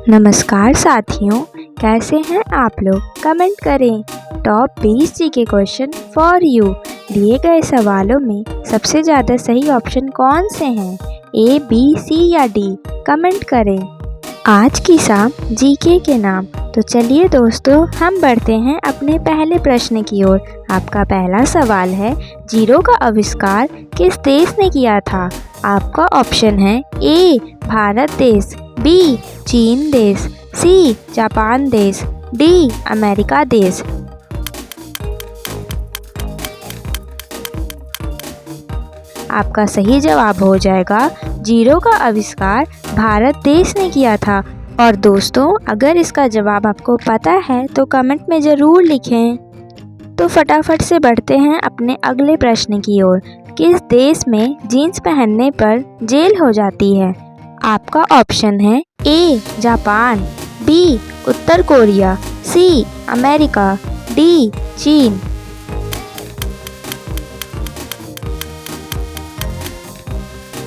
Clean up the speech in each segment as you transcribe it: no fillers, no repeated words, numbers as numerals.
नमस्कार साथियों, कैसे हैं आप लोग? कमेंट करें। Top 20 GK question for you. दिए गए सवालों में सबसे ज़्यादा सही ऑप्शन कौन से हैं? ए, बी, सी या डी? कमेंट करें। आज की शाम जीके के नाम। तो चलिए दोस्तों, हम बढ़ते हैं अपने पहले प्रश्न की ओर। आपका पहला सवाल है, जीरो का आविष्कार किस देश ने किया था? आपका ऑप्शन है ए, भारत देश, बी, चीन देश, सी, जापान देश, डी, अमेरिका देश। आपका सही जवाब हो जाएगा, जीरो का आविष्कार भारत देश ने किया था। और दोस्तों, अगर इसका जवाब आपको पता है तो कमेंट में ज़रूर लिखें। तो फटाफट से बढ़ते हैं अपने अगले प्रश्न की ओर। किस देश में जीन्स पहनने पर जेल हो जाती है? आपका ऑप्शन है ए, जापान, बी, उत्तर कोरिया, सी, अमेरिका, डी, चीन।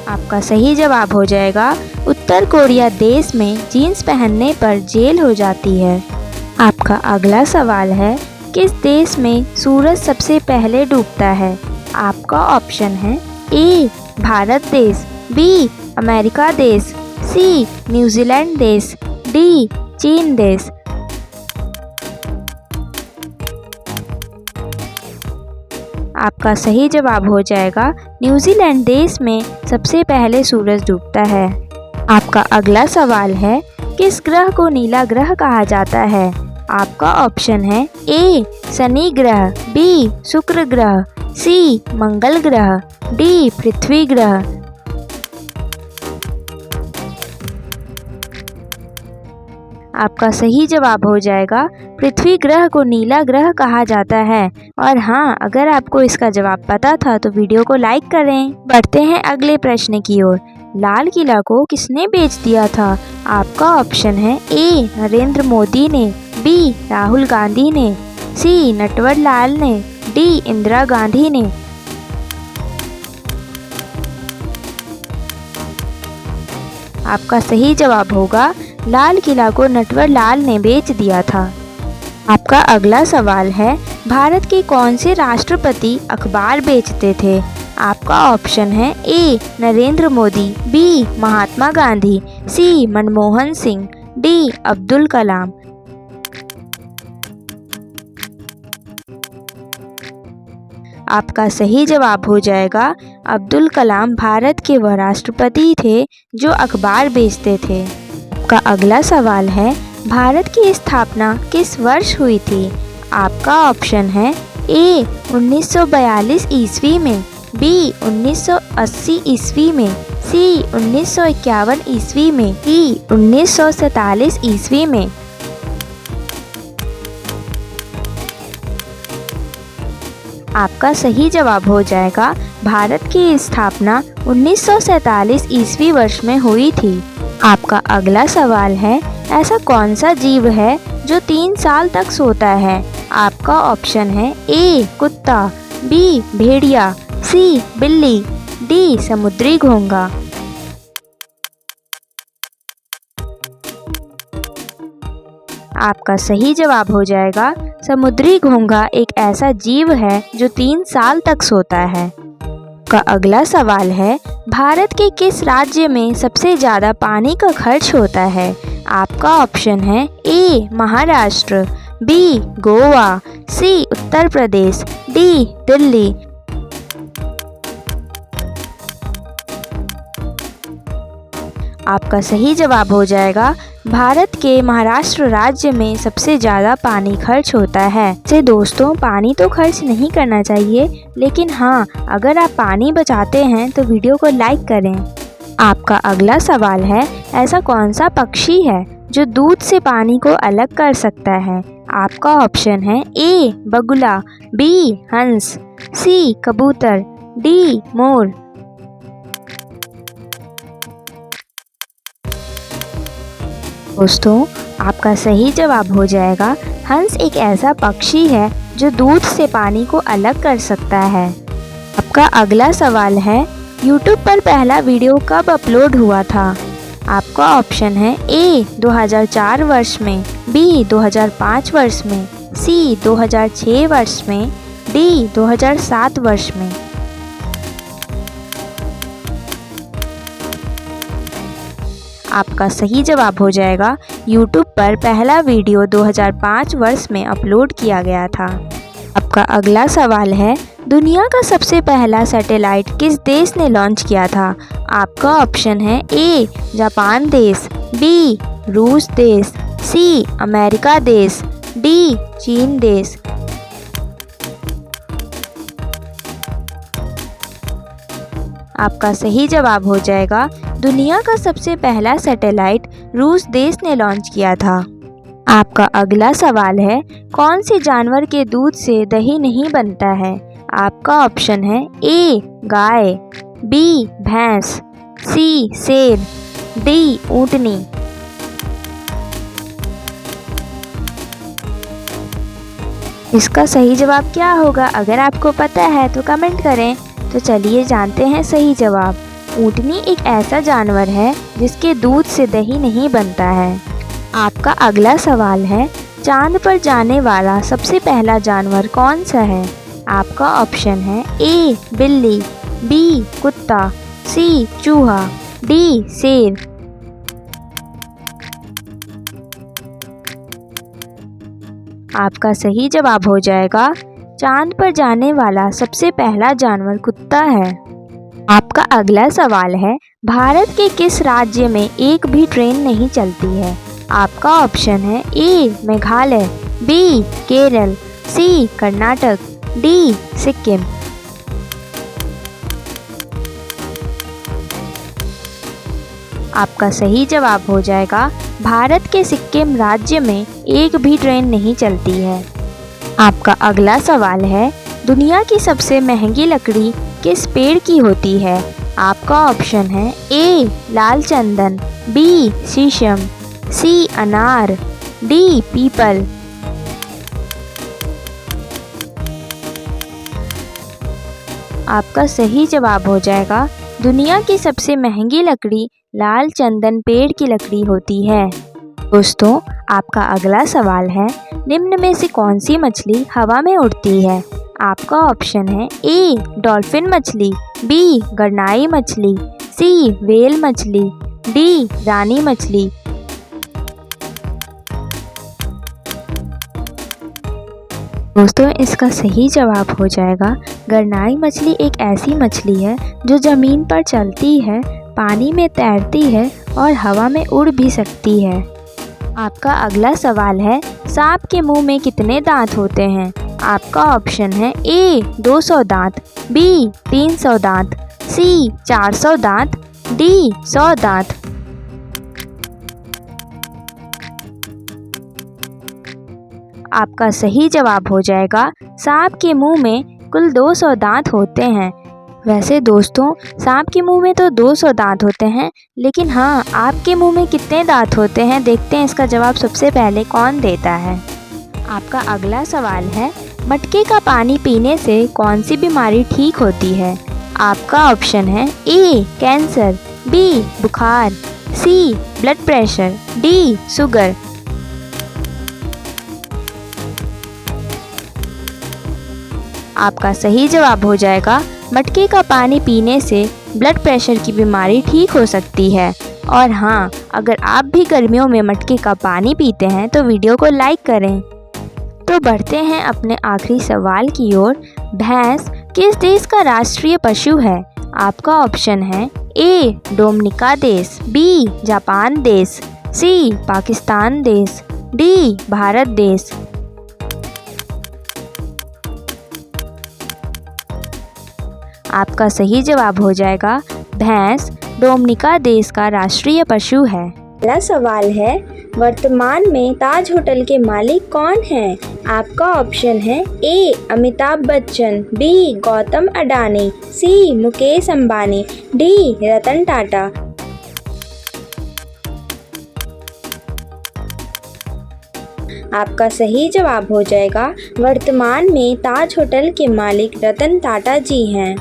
आपका सही जवाब हो जाएगा, उत्तर कोरिया देश में जीन्स पहनने पर जेल हो जाती है। आपका अगला सवाल है, किस देश में सूरज सबसे पहले डूबता है? आपका ऑप्शन है ए, भारत देश, बी, अमेरिका देश, सी, न्यूजीलैंड देश, डी, चीन देश। आपका सही जवाब हो जाएगा, न्यूजीलैंड देश में सबसे पहले सूरज डूबता है। आपका अगला सवाल है, किस ग्रह को नीला ग्रह कहा जाता है? आपका ऑप्शन है ए, शनि ग्रह, बी, शुक्र ग्रह, सी, मंगल ग्रह, डी, पृथ्वी ग्रह। आपका सही जवाब हो जाएगा, पृथ्वी ग्रह को नीला ग्रह कहा जाता है। और हाँ, अगर आपको इसका जवाब पता था तो वीडियो को लाइक करें। बढ़ते हैं अगले प्रश्न की ओर। लाल किला को किसने बेच दिया था? आपका ऑप्शन है ए, नरेंद्र मोदी ने, बी, राहुल गांधी ने, सी, नटवरलाल ने, डी, इंदिरा गांधी ने। आपका सही जवाब होगा, लाल किला को नटवरलाल ने बेच दिया था। आपका अगला सवाल है, भारत के कौन से राष्ट्रपति अखबार बेचते थे? आपका ऑप्शन है ए, नरेंद्र मोदी, बी, महात्मा गांधी, सी, मनमोहन सिंह, डी, अब्दुल कलाम। आपका सही जवाब हो जाएगा, अब्दुल कलाम भारत के वह राष्ट्रपति थे जो अखबार बेचते थे। आपका अगला सवाल है, भारत की स्थापना किस वर्ष हुई थी? आपका ऑप्शन है ए, 1942 ईस्वी में, बी, 1980 ईस्वी में, सी, 1951 ईस्वी में, डी, 1947 ईस्वी में। आपका सही जवाब हो जाएगा, भारत की स्थापना 1947 ईस्वी वर्ष में हुई थी। आपका अगला सवाल है, ऐसा कौन सा जीव है जो 3 साल तक सोता है? आपका ऑप्शन है ए, कुत्ता, बी, भेड़िया, सी, बिल्ली, डी, समुद्री घोंघा। आपका सही जवाब हो जाएगा, समुद्री घोंघा एक ऐसा जीव है जो 3 साल तक सोता है। का अगला सवाल है, भारत के किस राज्य में सबसे ज़्यादा पानी का खर्च होता है? आपका ऑप्शन है ए, महाराष्ट्र, बी, गोवा, सी, उत्तर प्रदेश, डी, दिल्ली। आपका सही जवाब हो जाएगा, भारत के महाराष्ट्र राज्य में सबसे ज़्यादा पानी खर्च होता है। से दोस्तों, पानी तो खर्च नहीं करना चाहिए, लेकिन हाँ, अगर आप पानी बचाते हैं तो वीडियो को लाइक करें। आपका अगला सवाल है, ऐसा कौन सा पक्षी है जो दूध से पानी को अलग कर सकता है? आपका ऑप्शन है ए, बगुला, बी, हंस, सी, कबूतर, डी, मोर। दोस्तों, आपका सही जवाब हो जाएगा, हंस एक ऐसा पक्षी है जो दूध से पानी को अलग कर सकता है। आपका अगला सवाल है, YouTube पर पहला वीडियो कब अपलोड हुआ था? आपका ऑप्शन है ए 2004 वर्ष में, बी 2005 वर्ष में, सी 2006 वर्ष में, डी 2007 वर्ष में। आपका सही जवाब हो जाएगा YouTube पर पहला वीडियो 2005 वर्ष में अपलोड किया गया था। आपका अगला सवाल है, दुनिया का सबसे पहला सैटेलाइट किस देश ने लॉन्च किया था? आपका ऑप्शन है ए जापान देश, बी रूस देश, सी अमेरिका देश, डी चीन देश। आपका सही जवाब हो जाएगा दुनिया का सबसे पहला सैटेलाइट रूस देश ने लॉन्च किया था। आपका अगला सवाल है, कौन से जानवर के दूध से दही नहीं बनता है? आपका ऑप्शन है ए गाय, बी भैंस, सी शेर, डी ऊंटनी। इसका सही जवाब क्या होगा? अगर आपको पता है तो कमेंट करें। तो चलिए जानते हैं सही जवाब। ऊंटनी एक ऐसा जानवर है जिसके दूध से दही नहीं बनता है। आपका अगला सवाल है, चांद पर जाने वाला सबसे पहला जानवर कौन सा है? आपका ऑप्शन है ए बिल्ली, बी कुत्ता, सी चूहा, डी शेर। आपका सही जवाब हो जाएगा चांद पर जाने वाला सबसे पहला जानवर कुत्ता है। आपका अगला सवाल है, भारत के किस राज्य में एक भी ट्रेन नहीं चलती है? आपका ऑप्शन है ए मेघालय, बी केरल, सी कर्नाटक, डी सिक्किम। आपका सही जवाब हो जाएगा भारत के सिक्किम राज्य में एक भी ट्रेन नहीं चलती है। आपका अगला सवाल है, दुनिया की सबसे महंगी लकड़ी किस पेड़ की होती है? आपका ऑप्शन है ए लाल चंदन, बी शीशम, सी अनार, डी पीपल। आपका सही जवाब हो जाएगा दुनिया की सबसे महंगी लकड़ी लाल चंदन पेड़ की लकड़ी होती है। दोस्तों, आपका अगला सवाल है, निम्न में से कौन सी मछली हवा में उड़ती है? आपका ऑप्शन है ए डॉल्फिन मछली, बी गरनाई मछली, सी व्हेल मछली, डी रानी मछली। दोस्तों, इसका सही जवाब हो जाएगा गरनाई मछली एक ऐसी मछली है जो ज़मीन पर चलती है, पानी में तैरती है और हवा में उड़ भी सकती है। आपका अगला सवाल है, सांप के मुंह में कितने दांत होते हैं? आपका ऑप्शन है ए 200 दांत, बी 300 दांत, सी 400 दांत, डी 100 दांत। आपका सही जवाब हो जाएगा सांप के मुंह में कुल 200 दांत होते हैं। वैसे दोस्तों, सांप के मुंह में तो 200 दांत होते हैं, लेकिन हाँ, आपके मुंह में कितने दांत होते हैं देखते हैं इसका जवाब सबसे पहले कौन देता है। आपका अगला सवाल है, मटके का पानी पीने से कौन सी बीमारी ठीक होती है? आपका ऑप्शन है ए कैंसर, बी बुखार, सी ब्लड प्रेशर, डी शुगर। आपका सही जवाब हो जाएगा मटके का पानी पीने से ब्लड प्रेशर की बीमारी ठीक हो सकती है। और हाँ, अगर आप भी गर्मियों में मटके का पानी पीते हैं तो वीडियो को लाइक करें। तो बढ़ते हैं अपने आखिरी सवाल की ओर। भैंस किस देश का राष्ट्रीय पशु है? आपका ऑप्शन है ए डोमिनिका देश, बी जापान देश, सी पाकिस्तान देश, डी भारत देश। आपका सही जवाब हो जाएगा भैंस डोमिनिका देश का राष्ट्रीय पशु है। अगला सवाल है, वर्तमान में ताज होटल के मालिक कौन हैं? आपका ऑप्शन है ए अमिताभ बच्चन, बी गौतम अडानी, सी मुकेश अंबानी, डी रतन टाटा। आपका सही जवाब हो जाएगा वर्तमान में ताज होटल के मालिक रतन टाटा जी हैं।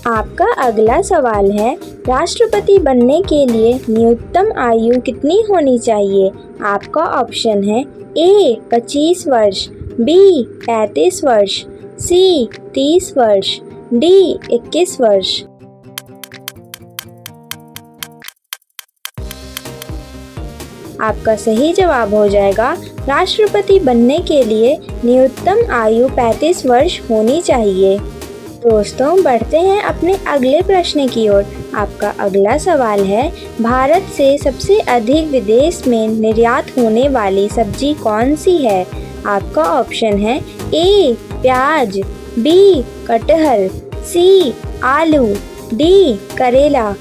आपका अगला सवाल है, राष्ट्रपति बनने के लिए न्यूनतम आयु कितनी होनी चाहिए? आपका ऑप्शन है ए 25 वर्ष, बी 35 वर्ष, सी 30 वर्ष, डी 21 वर्ष। आपका सही जवाब हो जाएगा राष्ट्रपति बनने के लिए न्यूनतम आयु 35 वर्ष होनी चाहिए। दोस्तों, बढ़ते हैं अपने अगले प्रश्न की ओर। आपका अगला सवाल है, भारत से सबसे अधिक विदेश में निर्यात होने वाली सब्जी कौन सी है? आपका ऑप्शन है ए प्याज, बी कटहल, सी आलू, डी करेला।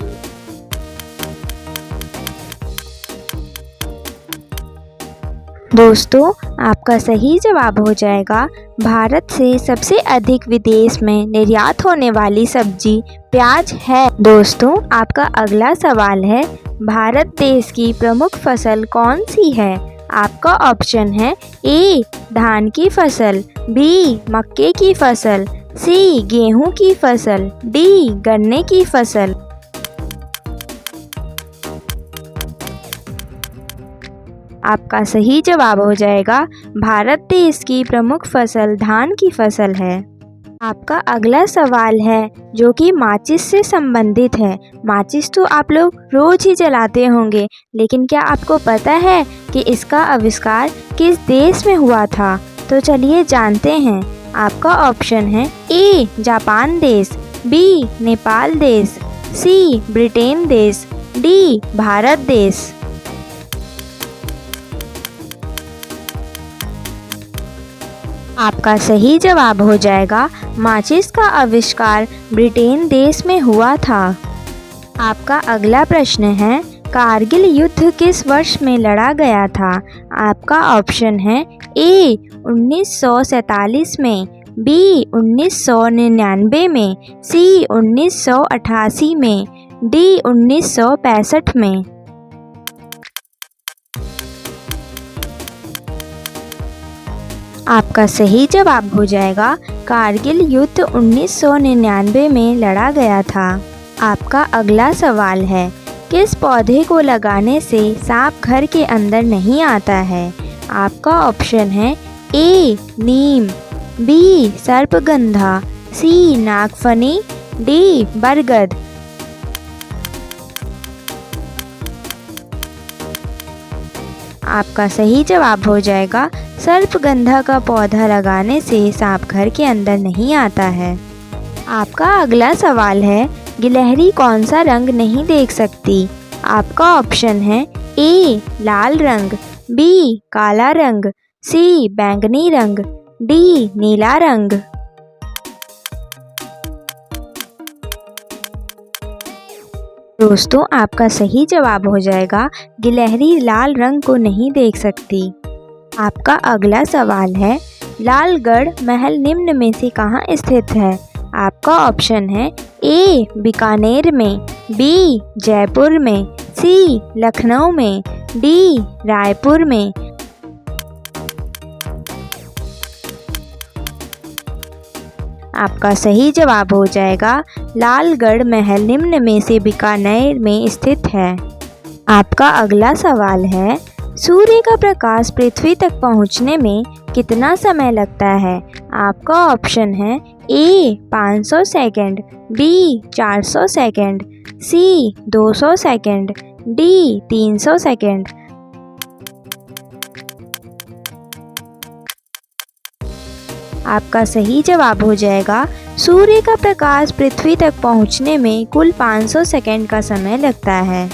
दोस्तों, आपका सही जवाब हो जाएगा भारत से सबसे अधिक विदेश में निर्यात होने वाली सब्जी प्याज है। दोस्तों, आपका अगला सवाल है, भारत देश की प्रमुख फसल कौन सी है? आपका ऑप्शन है ए धान की फसल, बी मक्के की फसल, सी गेहूं की फसल, डी गन्ने की फसल। आपका सही जवाब हो जाएगा भारत देश की प्रमुख फसल धान की फसल है। आपका अगला सवाल है जो कि माचिस से संबंधित है। माचिस तो आप लोग रोज ही जलाते होंगे, लेकिन क्या आपको पता है कि इसका आविष्कार किस देश में हुआ था? तो चलिए जानते हैं। आपका ऑप्शन है ए जापान देश, बी नेपाल देश, सी ब्रिटेन देश, डी भारत देश। आपका सही जवाब हो जाएगा माचिस का आविष्कार ब्रिटेन देश में हुआ था। आपका अगला प्रश्न है, कारगिल युद्ध किस वर्ष में लड़ा गया था? आपका ऑप्शन है ए 1947 में, बी 1999 में, सी 1988 में, डी 1965 में। आपका सही जवाब हो जाएगा कारगिल युद्ध 1999 में लड़ा गया था। आपका अगला सवाल है, किस पौधे को लगाने से सांप घर के अंदर नहीं आता है? आपका ऑप्शन है ए नीम, बी सर्पगंधा, सी नागफनी, डी बरगद। आपका सही जवाब हो जाएगा सर्पगंधा का पौधा लगाने से सांप घर के अंदर नहीं आता है। आपका अगला सवाल है, गिलहरी कौन सा रंग नहीं देख सकती? आपका ऑप्शन है ए लाल रंग, बी काला रंग, सी बैंगनी रंग, डी नीला रंग। दोस्तों, आपका सही जवाब हो जाएगा गिलहरी लाल रंग को नहीं देख सकती। आपका अगला सवाल है, लालगढ़ महल निम्न में से कहाँ स्थित है? आपका ऑप्शन है ए बीकानेर में, बी जयपुर में, सी लखनऊ में, डी रायपुर में। आपका सही जवाब हो जाएगा लालगढ़ महल निम्न में से बीकानेर में स्थित है। आपका अगला सवाल है, सूर्य का प्रकाश पृथ्वी तक पहुंचने में कितना समय लगता है? आपका ऑप्शन है ए 500 सेकंड, बी 400 सेकंड, सी 200 सेकंड, डी 300 सेकंड। आपका सही जवाब हो जाएगा सूर्य का प्रकाश पृथ्वी तक पहुंचने में कुल 500 सेकंड का समय लगता है।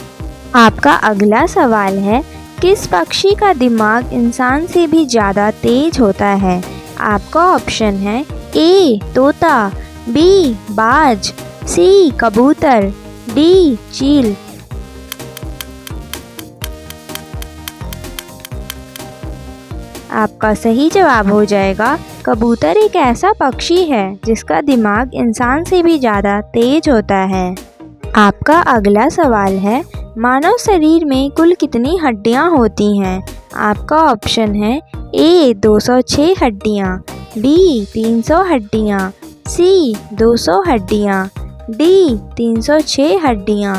आपका अगला सवाल है, किस पक्षी का दिमाग इंसान से भी ज़्यादा तेज होता है? आपका ऑप्शन है ए तोता, बी बाज, सी कबूतर, डी चील। आपका सही जवाब हो जाएगा कबूतर एक ऐसा पक्षी है जिसका दिमाग इंसान से भी ज़्यादा तेज होता है। आपका अगला सवाल है, मानव शरीर में कुल कितनी हड्डियां होती हैं? आपका ऑप्शन है ए 206 हड्डियां, बी 300 हड्डियां, सी 200 हड्डियां, डी 306 हड्डियाँ।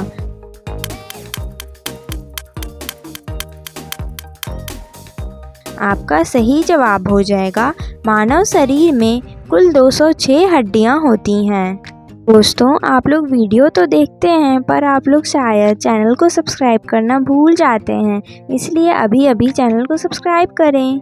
आपका सही जवाब हो जाएगा मानव शरीर में कुल 206 हड्डियाँ होती हैं। दोस्तों, आप लोग वीडियो तो देखते हैं पर आप लोग शायद चैनल को सब्सक्राइब करना भूल जाते हैं, इसलिए अभी अभी चैनल को सब्सक्राइब करें।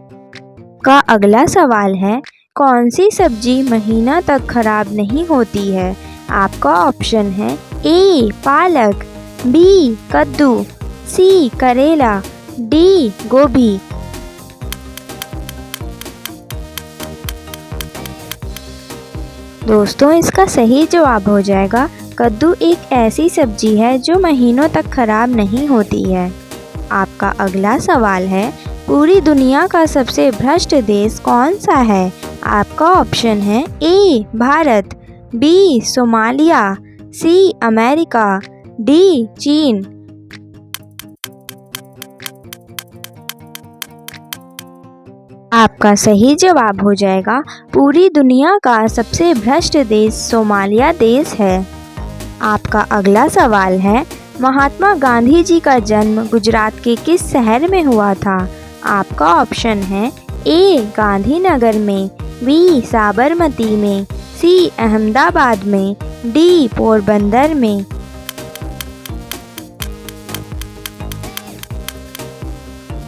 का अगला सवाल है, कौन सी सब्जी महीना तक खराब नहीं होती है? आपका ऑप्शन है ए पालक, बी कद्दू, सी करेला, डी गोभी। दोस्तों, इसका सही जवाब हो जाएगा कद्दू एक ऐसी सब्जी है जो महीनों तक खराब नहीं होती है। आपका अगला सवाल है, पूरी दुनिया का सबसे भ्रष्ट देश कौन सा है? आपका ऑप्शन है A Bharat, B Somalia, C America, D चीन। आपका सही जवाब हो जाएगा पूरी दुनिया का सबसे भ्रष्ट देश सोमालिया देश है। आपका अगला सवाल है, महात्मा गांधी जी का जन्म गुजरात के किस शहर में हुआ था? आपका ऑप्शन है ए गांधीनगर में, बी साबरमती में, सी अहमदाबाद में, डी पोरबंदर में।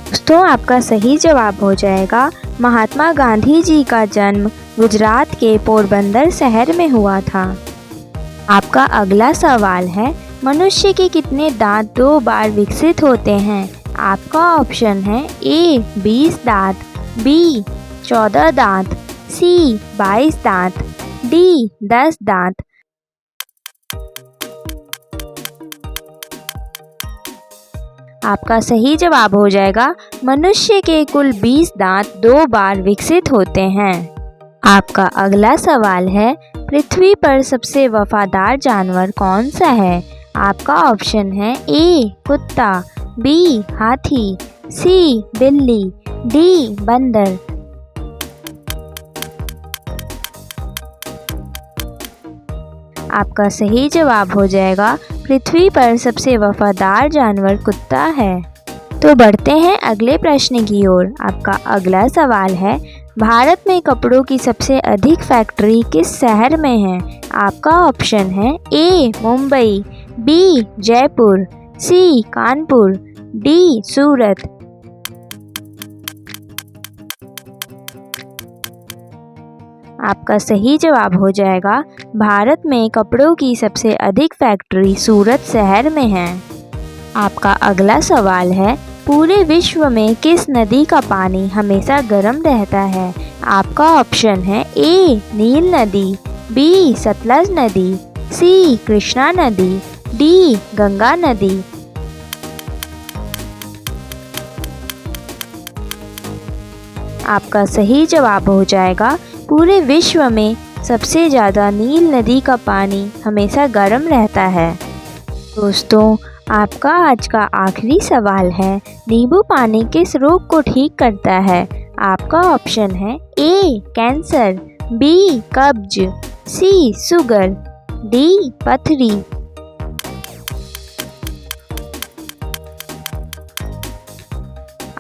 दोस्तों, आपका सही जवाब हो जाएगा महात्मा गांधी जी का जन्म गुजरात के पोरबंदर शहर में हुआ था। आपका अगला सवाल है, मनुष्य के कितने दांत 2 बार विकसित होते हैं? आपका ऑप्शन है ए 20 दांत, बी 14 दांत, सी 22 दांत, डी 10 दांत। आपका सही जवाब हो जाएगा मनुष्य के कुल 20 दांत 2 बार विकसित होते हैं। आपका अगला सवाल है, पृथ्वी पर सबसे वफादार जानवर कौन सा है? आपका ऑप्शन है ए कुत्ता, बी हाथी, सी बिल्ली, डी बंदर। आपका सही जवाब हो जाएगा पृथ्वी पर सबसे वफादार जानवर कुत्ता है। तो बढ़ते हैं अगले प्रश्न की ओर। आपका अगला सवाल है, भारत में कपड़ों की सबसे अधिक फैक्ट्री किस शहर में है? आपका ऑप्शन है ए मुंबई, बी जयपुर, सी कानपुर, डी सूरत। आपका सही जवाब हो जाएगा भारत में कपड़ों की सबसे अधिक फैक्ट्री सूरत शहर में है। आपका अगला सवाल है, पूरे विश्व में किस नदी का पानी हमेशा गर्म रहता है? आपका ऑप्शन है ए नील नदी, बी सतलज नदी, सी कृष्णा नदी, डी गंगा नदी। आपका सही जवाब हो जाएगा पूरे विश्व में सबसे ज़्यादा नील नदी का पानी हमेशा गर्म रहता है। दोस्तों, आपका आज का आखिरी सवाल है, नींबू पानी किस रोग को ठीक करता है? आपका ऑप्शन है ए कैंसर, बी कब्ज, सी शुगर, डी पथरी।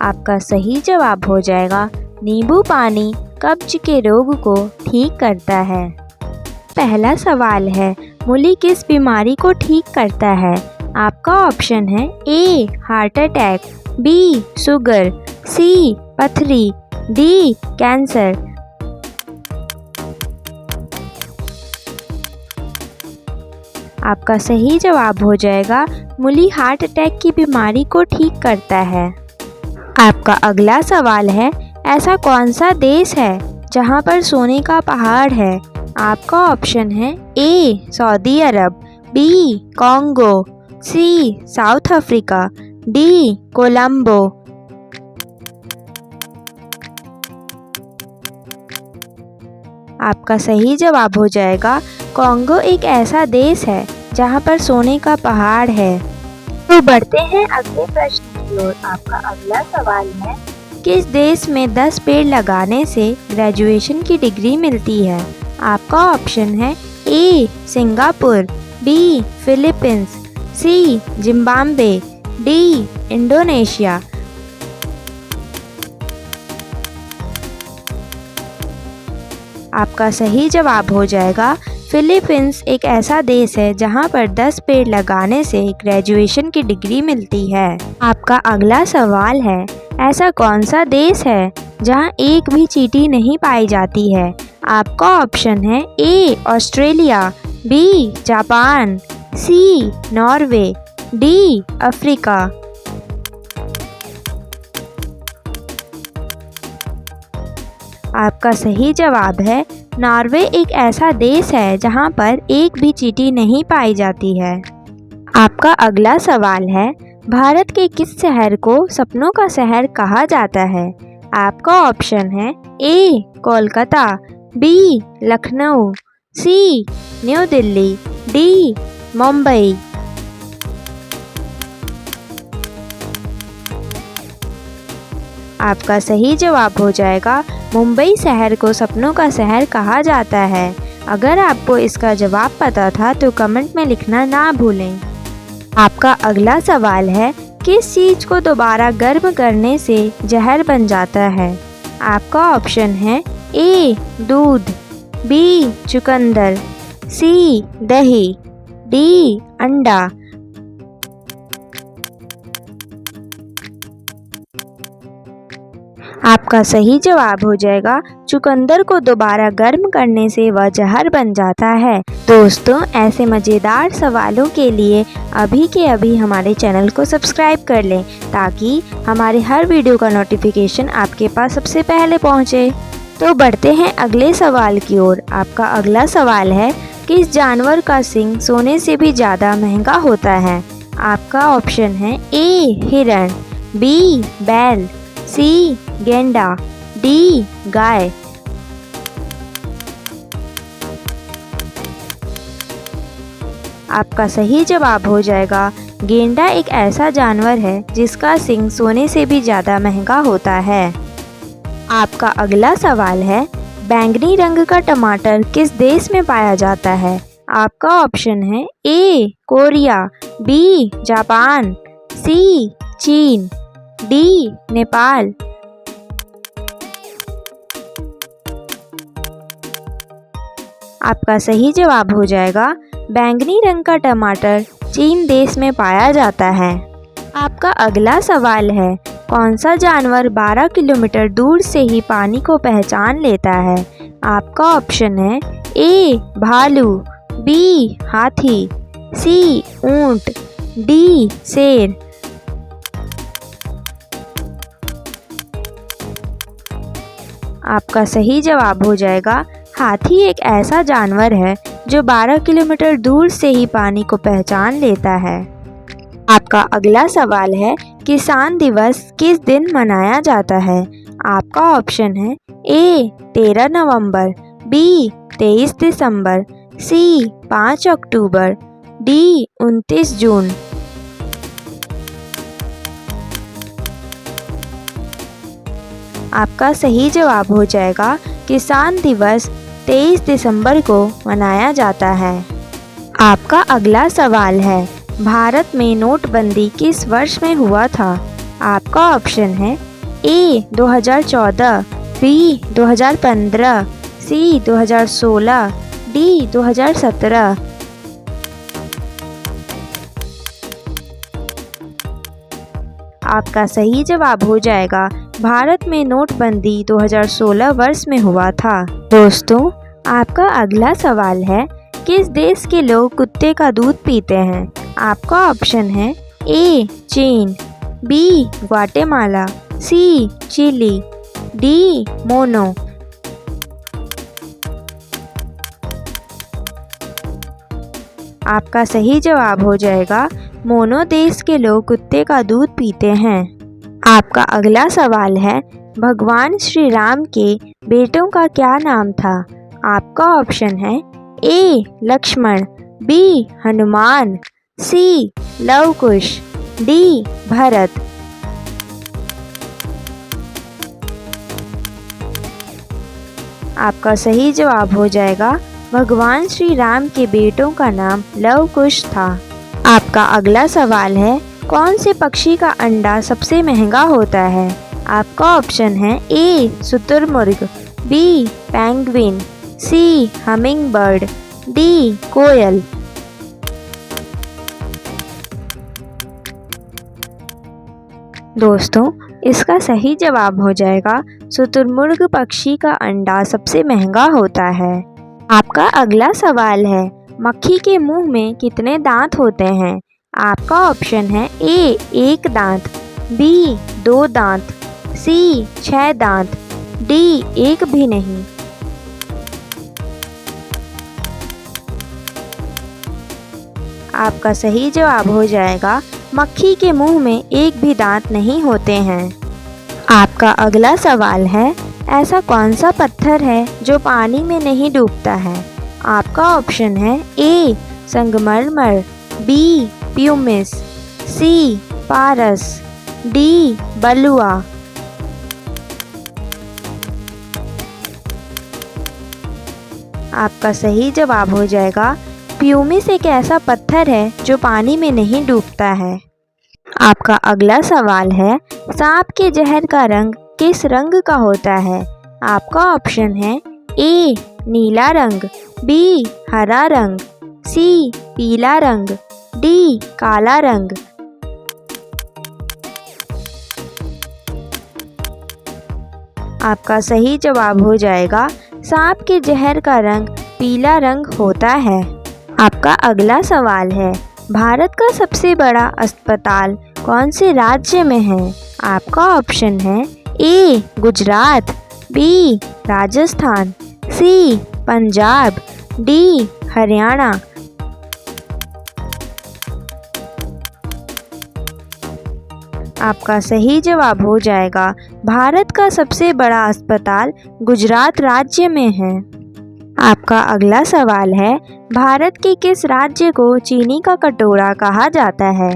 आपका सही जवाब हो जाएगा नींबू पानी कब्ज के रोग को ठीक करता है। पहला सवाल है, मूली किस बीमारी को ठीक करता है? आपका ऑप्शन है A heart attack, B sugar, C पथरी, डी कैंसर। आपका सही जवाब हो जाएगा मूली हार्ट अटैक की बीमारी को ठीक करता है। आपका अगला सवाल है, ऐसा कौन सा देश है जहां पर सोने का पहाड़ है? आपका ऑप्शन है ए सऊदी अरब, बी कॉन्गो, सी साउथ अफ्रीका, डी कोलंबो। आपका सही जवाब हो जाएगा कॉन्गो एक ऐसा देश है जहां पर सोने का पहाड़ है। तो बढ़ते हैं अगले प्रश्न की ओर। आपका अगला सवाल है, किस देश में 10 पेड़ लगाने से ग्रेजुएशन की डिग्री मिलती है? आपका ऑप्शन है ए सिंगापुर, बी फिलीपींस, सी जिम्बाब्वे, डी इंडोनेशिया। आपका सही जवाब हो जाएगा फिलीपींस एक ऐसा देश है जहां पर 10 पेड़ लगाने से ग्रेजुएशन की डिग्री मिलती है। आपका अगला सवाल है, ऐसा कौन सा देश है जहां एक भी चींटी नहीं पाई जाती है? आपका ऑप्शन है A Australia, B Japan, C Norway, D Africa. आपका सही जवाब है नॉर्वे एक ऐसा देश है जहां पर एक भी चींटी नहीं पाई जाती है। आपका अगला सवाल है, भारत के किस शहर को सपनों का शहर कहा जाता है? आपका ऑप्शन है ए कोलकाता, बी लखनऊ, सी न्यू दिल्ली, डी मुंबई। आपका सही जवाब हो जाएगा मुंबई शहर को सपनों का शहर कहा जाता है। अगर आपको इसका जवाब पता था तो कमेंट में लिखना ना भूलें। आपका अगला सवाल है, किस चीज़ को दोबारा गर्म करने से जहर बन जाता है? आपका ऑप्शन है ए दूध, बी चुकंदर, सी दही, डी अंडा। आपका सही जवाब हो जाएगा चुकंदर को दोबारा गर्म करने से वह जहर बन जाता है। दोस्तों, ऐसे मज़ेदार सवालों के लिए अभी के अभी हमारे चैनल को सब्सक्राइब कर लें ताकि हमारे हर वीडियो का नोटिफिकेशन आपके पास सबसे पहले पहुंचे। तो बढ़ते हैं अगले सवाल की ओर। आपका अगला सवाल है, किस जानवर का सींग सोने से भी ज़्यादा महंगा होता है? आपका ऑप्शन है ए हिरण, बी बैल, सी गेंडा, डी गाय। आपका सही जवाब हो जाएगा गेंडा एक ऐसा जानवर है जिसका सींग सोने से भी ज़्यादा महंगा होता है। आपका अगला सवाल है, बैंगनी रंग का टमाटर किस देश में पाया जाता है? आपका ऑप्शन है ए कोरिया, बी जापान, सी चीन, डी नेपाल। आपका सही जवाब हो जाएगा बैंगनी रंग का टमाटर चीन देश में पाया जाता है। आपका अगला सवाल है, कौन सा जानवर 12 किलोमीटर दूर से ही पानी को पहचान लेता है? आपका ऑप्शन है ए भालू, बी हाथी, सी ऊंट, डी शेर। आपका सही जवाब हो जाएगा हाथी एक ऐसा जानवर है जो 12 किलोमीटर दूर से ही पानी को पहचान लेता है। आपका अगला सवाल है, किसान दिवस किस दिन मनाया जाता है? आपका ऑप्शन है ए 13 नवंबर, बी 23 दिसंबर, सी 5 अक्टूबर, डी 29 जून। आपका सही जवाब हो जाएगा किसान दिवस 23 दिसंबर को मनाया जाता है। आपका अगला सवाल है, भारत में नोटबंदी किस वर्ष में हुआ था? आपका ऑप्शन है ए 2014, बी 2015, सी 2016, डी 2017। आपका सही जवाब हो जाएगा भारत में नोटबंदी 2016 वर्ष में हुआ था। दोस्तों, आपका अगला सवाल है, किस देश के लोग कुत्ते का दूध पीते हैं? आपका ऑप्शन है ए चीन, बी ग्वाटेमाला, सी चिली, डी मोनो। आपका सही जवाब हो जाएगा मोनो देश के लोग कुत्ते का दूध पीते हैं। आपका अगला सवाल है, भगवान श्री राम के बेटों का क्या नाम था? आपका ऑप्शन है ए लक्ष्मण, बी हनुमान, सी लव कुश, डी भरत। आपका सही जवाब हो जाएगा भगवान श्री राम के बेटों का नाम लव कुश था। आपका अगला सवाल है, कौन से पक्षी का अंडा सबसे महंगा होता है? आपका ऑप्शन है ए शुतुरमुर्ग, बी पेंगुइन, सी हमिंग बर्ड, डी कोयल। दोस्तों, इसका सही जवाब हो जाएगा शुतुरमुर्ग पक्षी का अंडा सबसे महंगा होता है। आपका अगला सवाल है, मक्खी के मुंह में कितने दांत होते हैं? आपका ऑप्शन है ए 1 दांत, बी 2 दांत, सी 6 दांत, डी 1 भी नहीं। आपका सही जवाब हो जाएगा मक्खी के मुंह में एक भी दांत नहीं होते हैं। आपका अगला सवाल है, ऐसा कौन सा पत्थर है जो पानी में नहीं डूबता है? आपका ऑप्शन है ए संगमरमर, बी प्यूमिस, सी पारस, डी बलुआ। आपका सही जवाब हो जाएगा प्यूमिस एक ऐसा पत्थर है जो पानी में नहीं डूबता है। आपका अगला सवाल है, सांप के जहर का रंग किस रंग का होता है? आपका ऑप्शन है ए नीला रंग, बी हरा रंग, सी पीला रंग, डी काला रंग। आपका सही जवाब हो जाएगा सांप के जहर का रंग पीला रंग होता है। आपका अगला सवाल है, भारत का सबसे बड़ा अस्पताल कौन से राज्य में है? आपका ऑप्शन है ए गुजरात, बी राजस्थान, सी पंजाब, डी हरियाणा। आपका सही जवाब हो जाएगा भारत का सबसे बड़ा अस्पताल गुजरात राज्य में है। आपका अगला सवाल है, भारत के किस राज्य को चीनी का कटोरा कहा जाता है?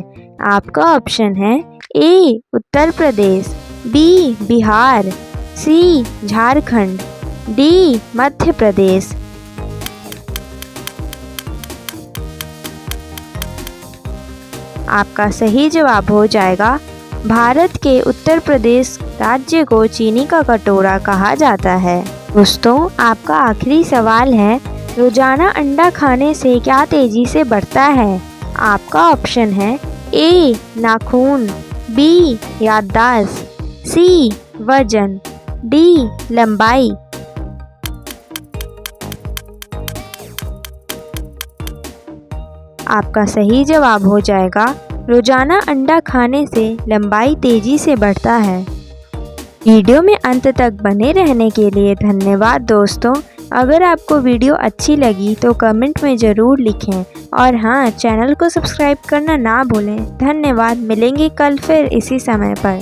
आपका ऑप्शन है ए उत्तर प्रदेश, बी बिहार, सी झारखंड, डी मध्य प्रदेश। आपका सही जवाब हो जाएगा भारत के उत्तर प्रदेश राज्य को चीनी का कटोरा कहा जाता है। दोस्तों, आपका आखिरी सवाल है, रोजाना अंडा खाने से क्या तेजी से बढ़ता है? आपका ऑप्शन है ए नाखून, बी याददाश्त, सी वजन, डी लंबाई। आपका सही जवाब हो जाएगा रोजाना अंडा खाने से लंबाई तेजी से बढ़ता है। वीडियो में अंत तक बने रहने के लिए धन्यवाद दोस्तों। अगर आपको वीडियो अच्छी लगी तो कमेंट में ज़रूर लिखें और हाँ, चैनल को सब्सक्राइब करना ना भूलें। धन्यवाद। मिलेंगे कल फिर इसी समय पर।